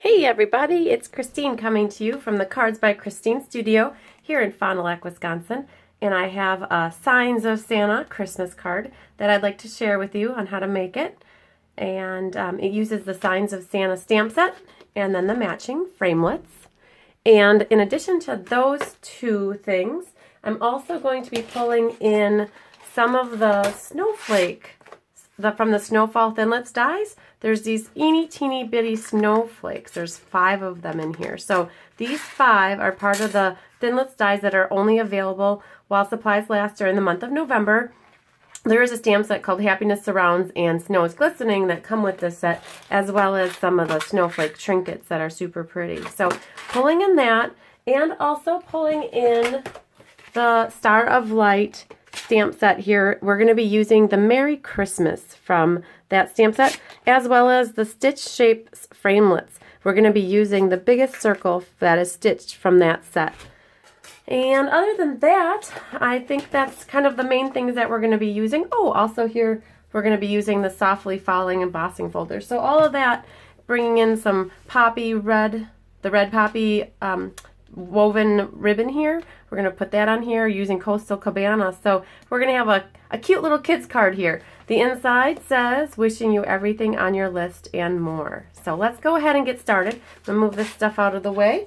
Hey everybody, it's Christine coming to you from the Cards by Christine studio here in Fond du Lac, Wisconsin. And I have a Signs of Santa Christmas card that I'd like to share with you on how to make it. And it uses the Signs of Santa stamp set and then the matching framelits. And in addition to those two things, I'm also going to be pulling in some of the snowflake from the Snowfall Thinlits dies. There's these teeny bitty snowflakes. There's 5 of them in here. So these 5 are part of the Thinlits dies that are only available while supplies last during the month of November. There is a stamp set called Happiness Surrounds and Snow is Glistening that come with this set, as well as some of the snowflake trinkets that are super pretty. So pulling in that, and also pulling in the Star of Light stamp set here. We're going to be using the Merry Christmas from that stamp set, as well as the Stitch Shapes framelits. We're going to be using the biggest circle that is stitched from that set. And other than that, I think that's kind of the main things that we're going to be using. Oh, also here we're going to be using the Softly Falling embossing folder. So all of that, bringing in some poppy red, the red poppy woven ribbon here. We're going to put that on here using Coastal Cabana. So we're going to have a cute little kids card here. The inside says, wishing you everything on your list and more. So let's go ahead and get started. I'm going to move this stuff out of the way.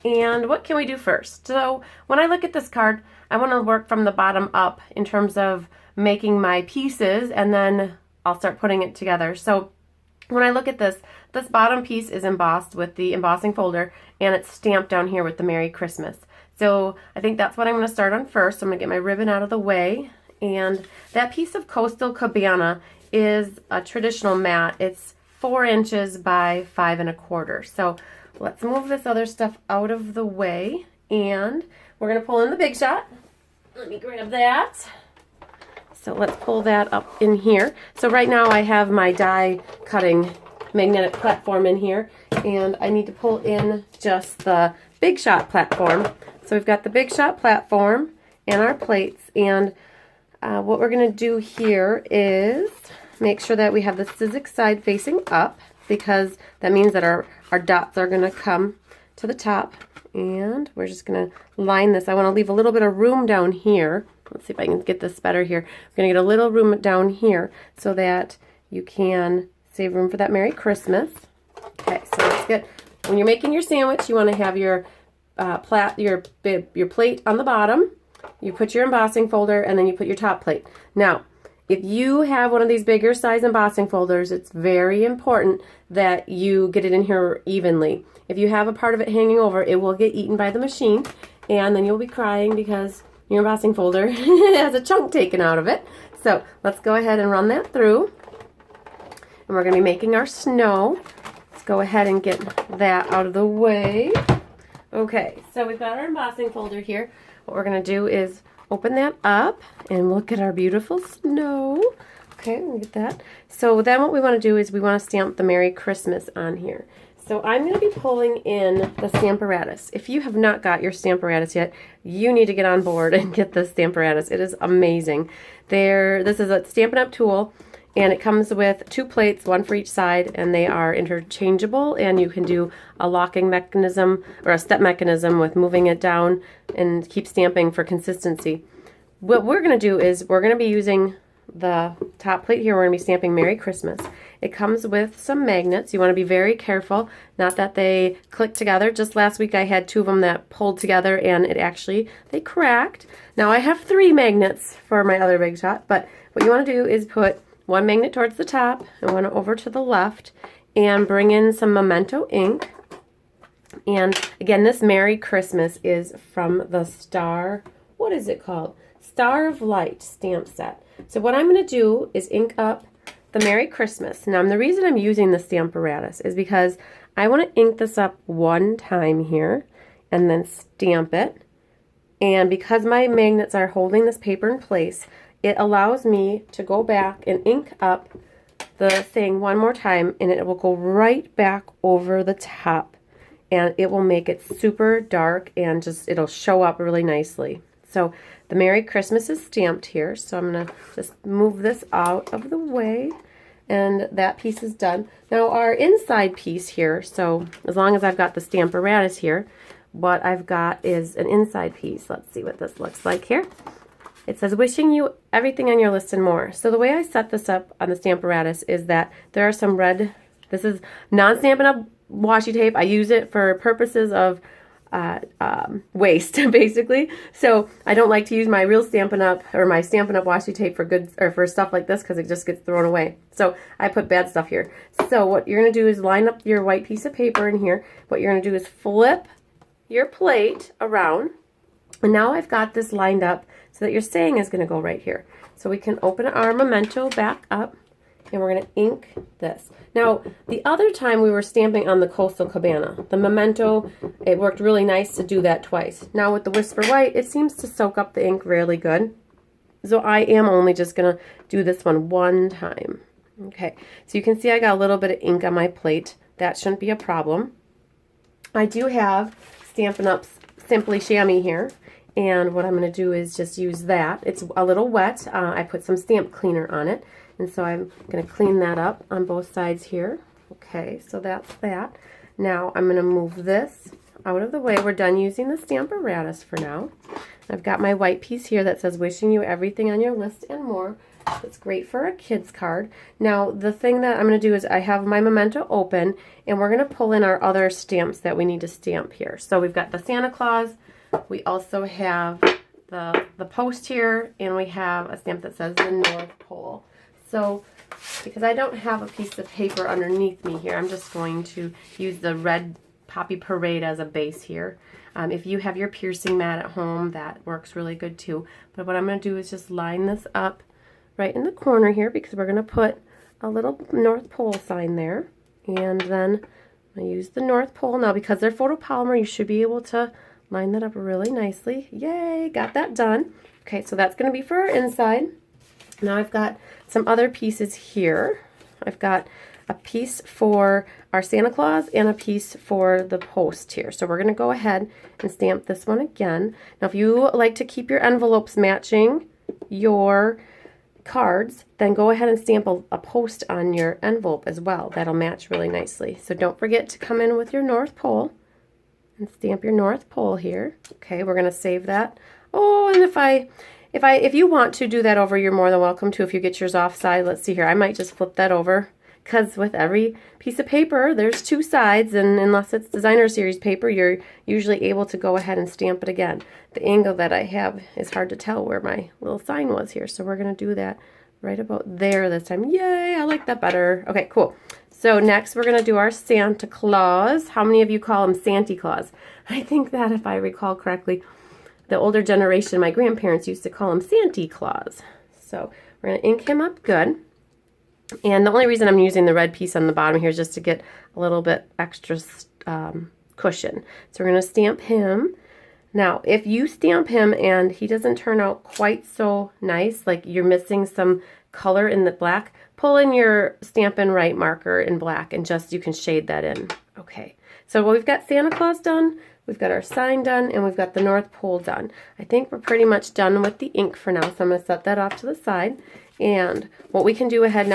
And what can we do first? So when I look at this card, I want to work from the bottom up in terms of making my pieces, and then I'll start putting it together. So when I look at this bottom piece is embossed with the embossing folder, and it's stamped down here with the Merry Christmas. So I think that's what I'm going to start on first. So I'm going to get my ribbon out of the way. And that piece of Coastal Cabana is a traditional mat. It's 4 inches by 5 1/4. So let's move this other stuff out of the way. And we're going to pull in the Big Shot. Let me grab that. So let's pull that up in here. So right now I have my die cutting magnetic platform in here, and I need to pull in just the Big Shot platform. So we've got the Big Shot platform and our plates, and what we're going to do here is make sure that we have the Sizzix side facing up, because that means that our dots are going to come to the top, and we're just going to line this. I want to leave a little bit of room down here. Let's see if I can get this better here. I'm going to get a little room down here so that you can save room for that Merry Christmas. Okay, so that's good. When you're making your sandwich, you want to have your plate on the bottom. You put your embossing folder, and then you put your top plate. Now, if you have one of these bigger size embossing folders, it's very important that you get it in here evenly. If you have a part of it hanging over, it will get eaten by the machine, and then you'll be crying because your embossing folder has a chunk taken out of it. So let's go ahead and run that through. And we're going to be making our snow. Let's go ahead and get that out of the way. Okay, so we've got our embossing folder here. What we're going to do is open that up and look at our beautiful snow. Okay, let me get that. So then what we want to do is we want to stamp the Merry Christmas on here. So I'm going to be pulling in the Stamparatus. If you have not got your Stamparatus yet, you need to get on board and get this Stamparatus. It is amazing. This is a Stampin' Up! Tool, and it comes with 2 plates, 1 for each side, and they are interchangeable, and you can do a locking mechanism or a step mechanism with moving it down and keep stamping for consistency. What we're going to do is we're going to be using the top plate here. We're going to be stamping Merry Christmas. It comes with some magnets. You want to be very careful, not that they click together. Just last week I had 2 of them that pulled together, and they cracked. Now I have 3 magnets for my other Big Shot, but what you want to do is put 1 magnet towards the top and 1 over to the left, and bring in some Memento ink. And again, this Merry Christmas is from the what is it called? Star of Light stamp set. So what I'm going to do is ink up the Merry Christmas. Now, the reason I'm using the Stamparatus is because I want to ink this up 1 time here and then stamp it. And because my magnets are holding this paper in place, it allows me to go back and ink up the thing 1 more time, and it will go right back over the top, and it will make it super dark, and it'll show up really nicely. So the Merry Christmas is stamped here, so I'm going to just move this out of the way, and that piece is done. Now our inside piece here, so as long as I've got the Stamparatus here, what I've got is an inside piece. Let's see what this looks like here. It says, wishing you everything on your list and more. So the way I set this up on the Stamparatus is that there are some red, this is non-Stampin' Up! Washi tape. I use it for purposes of waste, basically. So I don't like to use my real Stampin' Up! Or my Stampin' Up! Washi tape for goods or for stuff like this because it just gets thrown away. So I put bad stuff here. So what you're going to do is line up your white piece of paper in here. What you're going to do is flip your plate around. And now I've got this lined up so that your saying is going to go right here. So we can open our memento back up and we're going to ink this. Now, the other time we were stamping on the Coastal Cabana, the memento, it worked really nice to do that twice. Now with the Whisper White, it seems to soak up the ink really good. So I am only just going to do this one time. Okay, so you can see I got a little bit of ink on my plate. That shouldn't be a problem. I do have Stampin' Up's Simply Chamois here. And what I'm going to do is just use that. It's a little wet. I put some stamp cleaner on it. And so I'm going to clean that up on both sides here. Okay, so that's that. Now I'm going to move this out of the way. We're done using the Stamparatus for now. I've got my white piece here that says, wishing you everything on your list and more. It's great for a kid's card. Now the thing that I'm going to do is I have my memento open and we're going to pull in our other stamps that we need to stamp here. So we've got the Santa Claus. We also have the post here, and we have a stamp that says the North Pole. So because I don't have a piece of paper underneath me here, I'm just going to use the red Poppy Parade as a base here. If you have your piercing mat at home, that works really good too. But what I'm going to do is just line this up right in the corner here because we're going to put a little North Pole sign there. And then I use the North Pole. Now because they're photopolymer, you should be able to line that up really nicely. Yay, got that done. Okay, so that's going to be for our inside. Now I've got some other pieces here. I've got a piece for our Santa Claus and a piece for the post here. So we're going to go ahead and stamp this one again. Now if you like to keep your envelopes matching your cards, then go ahead and stamp a post on your envelope as well. That'll match really nicely. So don't forget to come in with your North Pole and stamp your North Pole here. Okay, we're going to save that. Oh, and if you want to do that over, you're more than welcome to if you get yours offside. Let's see here. I might just flip that over because with every piece of paper, there's two sides, and unless it's designer series paper, you're usually able to go ahead and stamp it again. The angle that I have is hard to tell where my little sign was here, so we're going to do that right about there this time. Yay, I like that better. Okay, cool. So next we're going to do our Santa Claus. How many of you call him Santy Claus? I think that if I recall correctly, the older generation, my grandparents used to call him Santy Claus. So we're going to ink him up good. And the only reason I'm using the red piece on the bottom here is just to get a little bit extra cushion. So we're going to stamp him. Now, if you stamp him and he doesn't turn out quite so nice, like you're missing some color in the black, pull in your Stampin' Right marker in black and just, you can shade that in. Okay, so we've got Santa Claus done, we've got our sign done, and we've got the North Pole done. I think we're pretty much done with the ink for now, so I'm going to set that off to the side. And what we can go ahead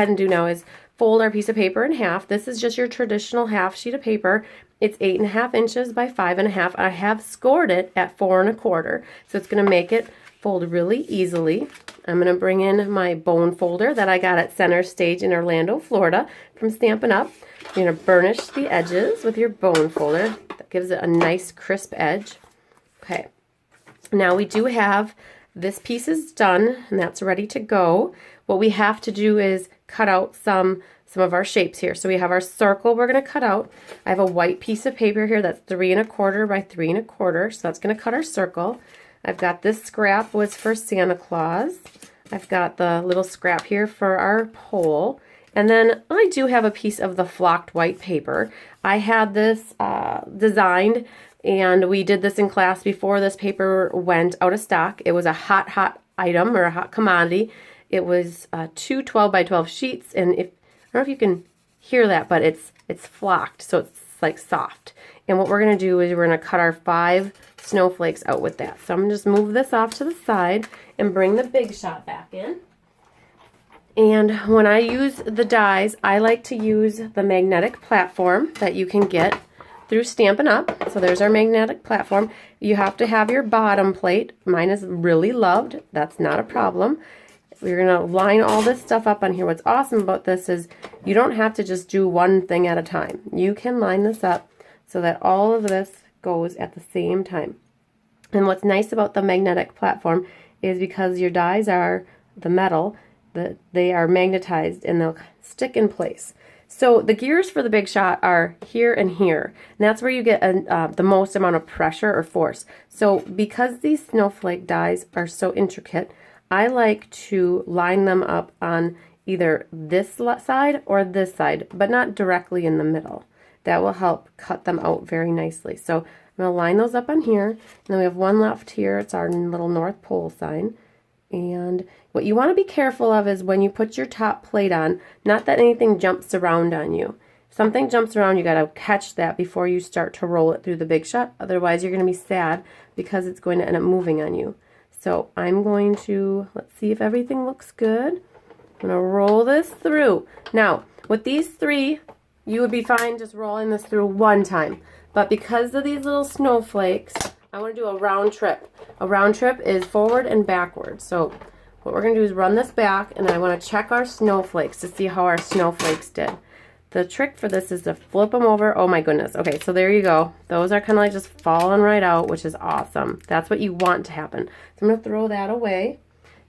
and do now is fold our piece of paper in half. This is just your traditional half sheet of paper. It's 8.5 inches by 5.5. I have scored it at 4 1/4, so it's going to make it fold really easily. I'm going to bring in my bone folder that I got at Center Stage in Orlando, Florida from Stampin' Up. You're going to burnish the edges with your bone folder. That gives it a nice crisp edge. Okay, now we do have this piece is done and that's ready to go. What we have to do is cut out some of our shapes here. So we have our circle we're going to cut out. I have a white piece of paper here that's 3 1/4 by 3 1/4, so that's going to cut our circle. I've got this scrap was for Santa Claus. I've got the little scrap here for our pole. And then I do have a piece of the flocked white paper. I had this designed, and we did this in class before this paper went out of stock. It was a hot item or a hot commodity. It was 2 12 by 12 sheets, and I don't know if you can hear that, but it's flocked, so it's like soft. And what we're going to do is we're going to cut our 5 snowflakes out with that. So I'm going to just move this off to the side and bring the Big Shot back in. And when I use the dies, I like to use the magnetic platform that you can get through Stampin' Up. So there's our magnetic platform. You have to have your bottom plate. Mine is really loved. That's not a problem. We're going to line all this stuff up on here. What's awesome about this is you don't have to just do one thing at a time. You can line this up so that all of this goes at the same time. And what's nice about the magnetic platform is because your dies are the metal, they are magnetized and they'll stick in place. So the gears for the Big Shot are here and here, and that's where you get the most amount of pressure or force. So because these snowflake dies are so intricate, I like to line them up on either this side or this side, but not directly in the middle. That will help cut them out very nicely. So I'm going to line those up on here, and then we have one left here. It's our little North Pole sign. And what you want to be careful of is when you put your top plate on, not that anything jumps around on you. If something jumps around, you got to catch that before you start to roll it through the Big Shot. Otherwise, you're going to be sad because it's going to end up moving on you. So I'm going to, let's see if everything looks good. I'm going to roll this through. Now, with these three, you would be fine just rolling this through one time. But because of these little snowflakes, I want to do a round trip. A round trip is forward and backward. So what we're going to do is run this back, and I want to check our snowflakes to see how our snowflakes did. The trick for this is to flip them over. Oh my goodness. Okay, so there you go. Those are kind of like just falling right out, which is awesome. That's what you want to happen. So I'm going to throw that away.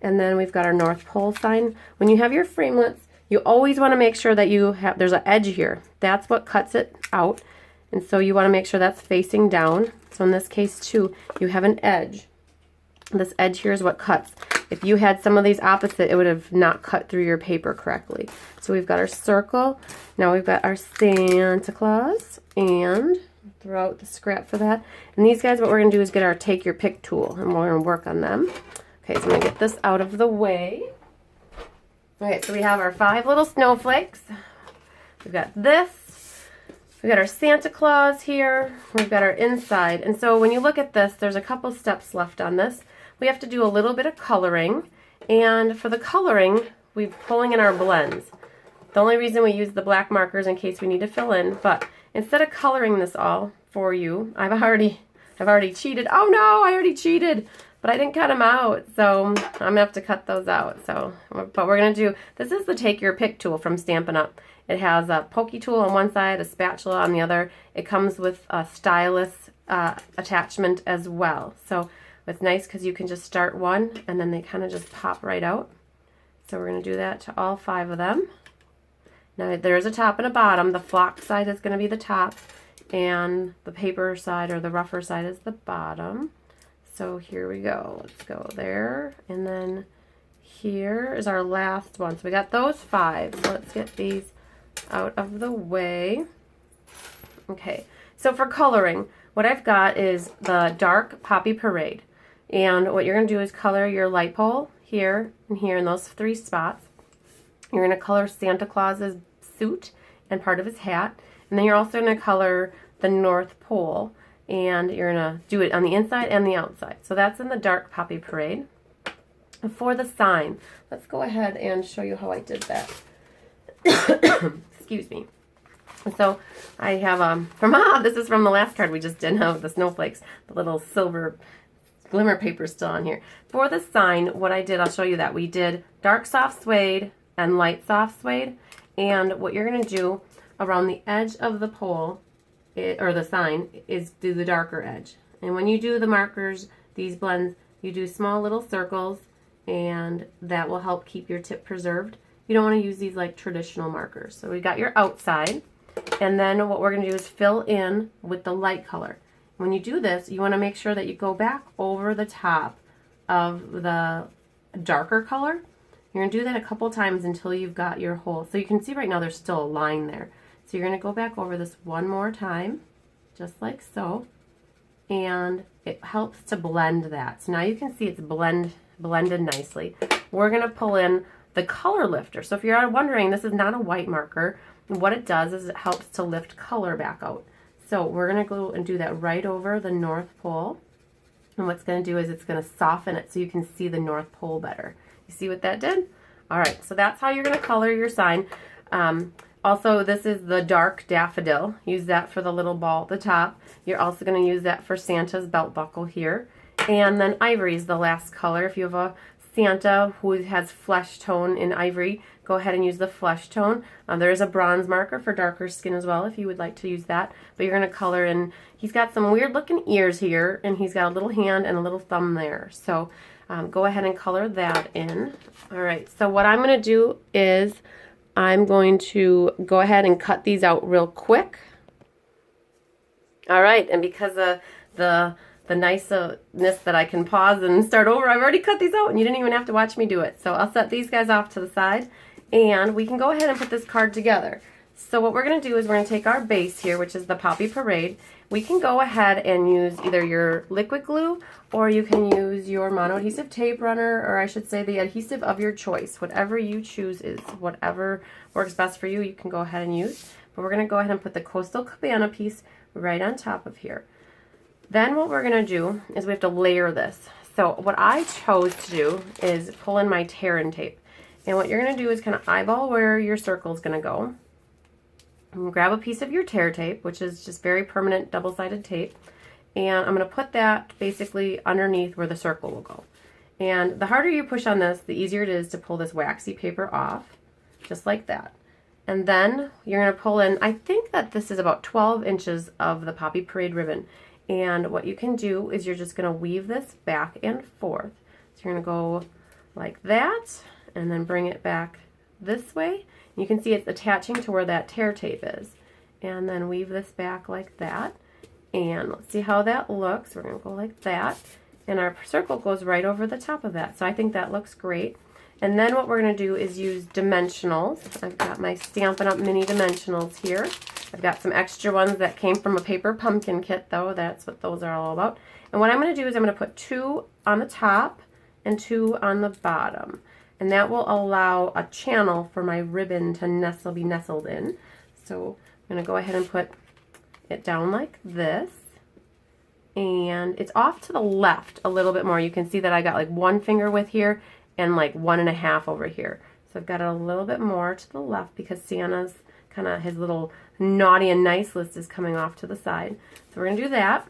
And then we've got our North Pole sign. When you have your framelits, you always want to make sure that you have, there's an edge here. That's what cuts it out. And so you want to make sure that's facing down. So in this case too, you have an edge. This edge here is what cuts. If you had some of these opposite, it would have not cut through your paper correctly. So we've got our circle. Now we've got our Santa Claus, and throw out the scrap for that. And these guys, what we're going to do is get our Take Your Pick tool, and we're going to work on them. Okay, so I'm going to get this out of the way. Okay, so we have our 5 little snowflakes. We've got this. We've got our Santa Claus here. We've got our inside. And so when you look at this, there's a couple steps left on this. We have to do a little bit of coloring. And for the coloring, we're pulling in our blends. The only reason we use the black markers in case we need to fill in. But instead of coloring this all for you, I've already cheated. Oh no, I already cheated. But I didn't cut them out, so I'm going to have to cut those out. So, but we're going to do, this is the Take Your Pick tool from Stampin' Up. It has a pokey tool on one side, a spatula on the other. It comes with a stylus attachment as well. So it's nice because you can just start one and then they kind of just pop right out. So we're going to do that to all 5 of them. Now there's a top and a bottom. The flock side is going to be the top and the paper side or the rougher side is the bottom. So here we go. Let's go there. And then here is our last one. So we got those 5. So let's get these out of the way. Okay, so for coloring, what I've got is the Dark Poppy Parade. And what you're going to do is color your light pole here and here in those 3 spots. You're going to color Santa Claus's suit and part of his hat. And then you're also going to color the North Pole. And you're going to do it on the inside and the outside. So that's in the Dark Poppy Parade. And for the sign, let's go ahead and show you how I did that. Excuse me. So I have, this is from the last card we just did now with the snowflakes, the little silver glimmer paper still on here. For the sign, what I did, I'll show you that. We did dark soft suede and light soft suede. And what you're going to do around the edge of the pole, or the sign, is do the darker edge. And when you do the markers, these blends, you do small little circles, and that will help keep your tip preserved. You don't want to use these like traditional markers. So we got your outside, and then what we're going to do is fill in with the light color. When you do this, you want to make sure that you go back over the top of the darker color. You're going to do that a couple times until you've got your whole, so you can see right now there's still a line there. So you're going to go back over this one more time, just like so, and it helps to blend that. So now you can see it's blended nicely. We're going to pull in the color lifter. So if you're wondering, this is not a white marker. What it does is it helps to lift color back out. So we're going to go and do that right over the North Pole. And what's going to do is it's going to soften it so you can see the North Pole better. You see what that did? All right, so that's how you're going to color your sign. Also, this is the dark daffodil. Use that for the little ball at the top. You're also going to use that for Santa's belt buckle here. And then ivory is the last color. If you have a Santa who has flesh tone in ivory, go ahead and use the flesh tone. There is a bronze marker for darker skin as well if you would like to use that. But you're going to color in, he's got some weird looking ears here, and he's got a little hand and a little thumb there. So go ahead and color that in. All right, so what I'm going to do is I'm going to go ahead and cut these out real quick. All right, and because of the niceness that I can pause and start over, I've already cut these out and you didn't even have to watch me do it. So I'll set these guys off to the side and we can go ahead and put this card together. So what we're going to do is we're going to take our base here, which is the Poppy Parade. We can go ahead and use either your liquid glue or you can use your mono-adhesive tape runner, or I should say the adhesive of your choice. Whatever you choose is whatever works best for you, you can go ahead and use. But we're going to go ahead and put the Coastal Cabana piece right on top of here. Then what we're going to do is we have to layer this. So what I chose to do is pull in my tear and tape. And what you're going to do is kind of eyeball where your circle is going to go. And grab a piece of your tear tape, which is just very permanent double-sided tape. And I'm going to put that basically underneath where the circle will go. And the harder you push on this, the easier it is to pull this waxy paper off, just like that. And then you're going to pull in, I think that this is about 12 inches of the Poppy Parade ribbon. And what you can do is you're just going to weave this back and forth. So you're going to go like that and then bring it back this way. You can see it's attaching to where that tear tape is. And then weave this back like that. And let's see how that looks. We're going to go like that. And our circle goes right over the top of that. So I think that looks great. And then what we're going to do is use dimensionals. I've got my Stampin' Up! Mini dimensionals here. I've got some extra ones that came from a paper pumpkin kit, though. That's what those are all about. And what I'm going to do is I'm going to put 2 on the top and 2 on the bottom. And that will allow a channel for my ribbon to be nestled in. So I'm going to go ahead and put it down like this. And it's off to the left a little bit more. You can see that I got like 1 finger width here and like 1.5 over here. So I've got it a little bit more to the left because Santa's kind of, his little naughty and nice list is coming off to the side. So we're going to do that.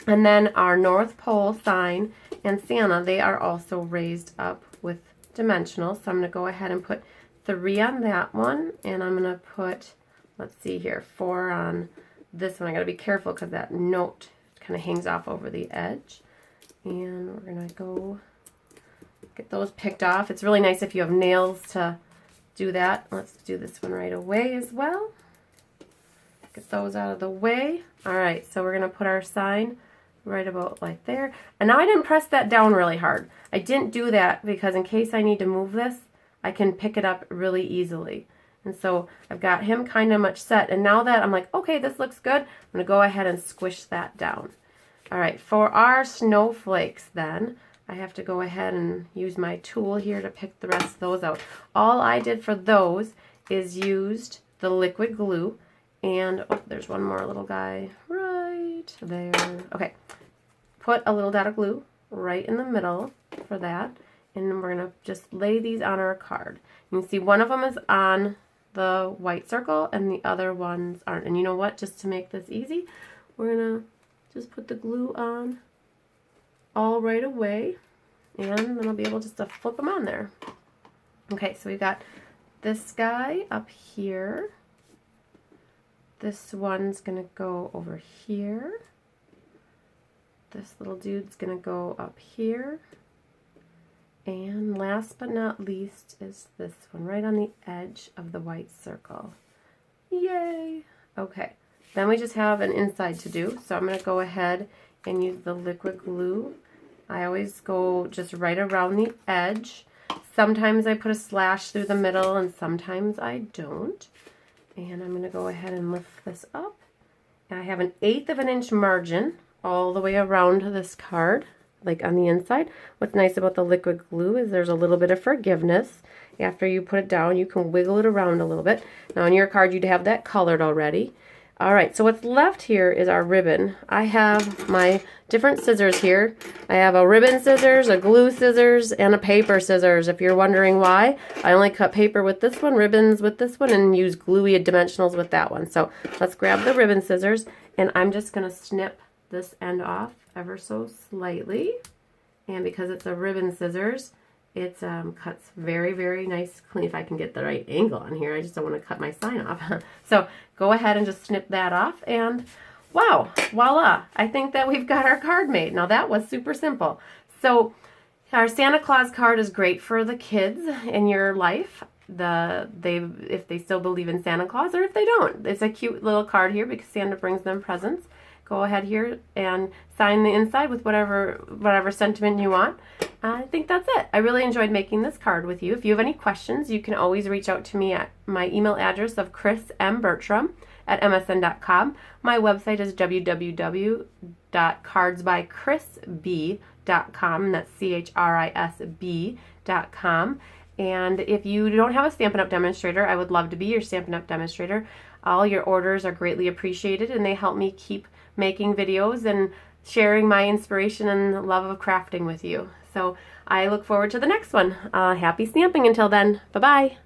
And then our North Pole sign and Santa, they are also raised up with dimensionals. So I'm going to go ahead and put 3 on that one. And I'm going to put, let's see here, 4 on this one. I got to be careful because that note kind of hangs off over the edge. And we're going to go get those picked off. It's really nice if you have nails to do that. Let's do this one right away as well. Get those out of the way. All right, so we're going to put our sign right about like there. And now I didn't press that down really hard. I didn't do that because in case I need to move this, I can pick it up really easily. And so I've got him kind of much set. And now that I'm like, okay, this looks good, I'm going to go ahead and squish that down. All right, for our snowflakes then, I have to go ahead and use my tool here to pick the rest of those out. All I did for those is used the liquid glue and, oh, there's one more little guy right there. Okay, put a little dot of glue right in the middle for that. And we're going to just lay these on our card. You can see one of them is on the white circle and the other ones aren't. And you know what, just to make this easy, we're going to just put the glue on all right away, and then I'll be able just to flip them on there. Okay, so we've got this guy up here. This one's going to go over here. This little dude's going to go up here. And last but not least is this one right on the edge of the white circle. Yay! Okay, then we just have an inside to do, so I'm going to go ahead and use the liquid glue. I always go just right around the edge. Sometimes I put a slash through the middle and sometimes I don't. And I'm going to go ahead and lift this up. And I have an 1/8 of an inch margin all the way around this card, like on the inside. What's nice about the liquid glue is there's a little bit of forgiveness. After you put it down, you can wiggle it around a little bit. Now on your card, you'd have that colored already. All right, so what's left here is our ribbon. I have my different scissors here. I have a ribbon scissors, a glue scissors, and a paper scissors. If you're wondering why, I only cut paper with this one, ribbons with this one, and use gluey dimensionals with that one. So let's grab the ribbon scissors, and I'm just gonna snip this end off ever so slightly. And because it's a ribbon scissors, it cuts very, very nice, clean. If I can get the right angle on here, I just don't want to cut my sign off. So go ahead and just snip that off, and wow, voila! I think that we've got our card made. Now that was super simple. So our Santa Claus card is great for the kids in your life. If they still believe in Santa Claus, or if they don't. It's a cute little card here because Santa brings them presents. Go ahead here and sign the inside with whatever sentiment you want. I think that's it. I really enjoyed making this card with you. If you have any questions, you can always reach out to me at my email address of chrismbertram@msn.com. My website is www.cardsbychrisb.com. That's CHRISB.com. And if you don't have a Stampin' Up! Demonstrator, I would love to be your Stampin' Up! Demonstrator. All your orders are greatly appreciated, and they help me keep making videos and sharing my inspiration and love of crafting with you. So I look forward to the next one. Happy stamping until then. Bye-bye.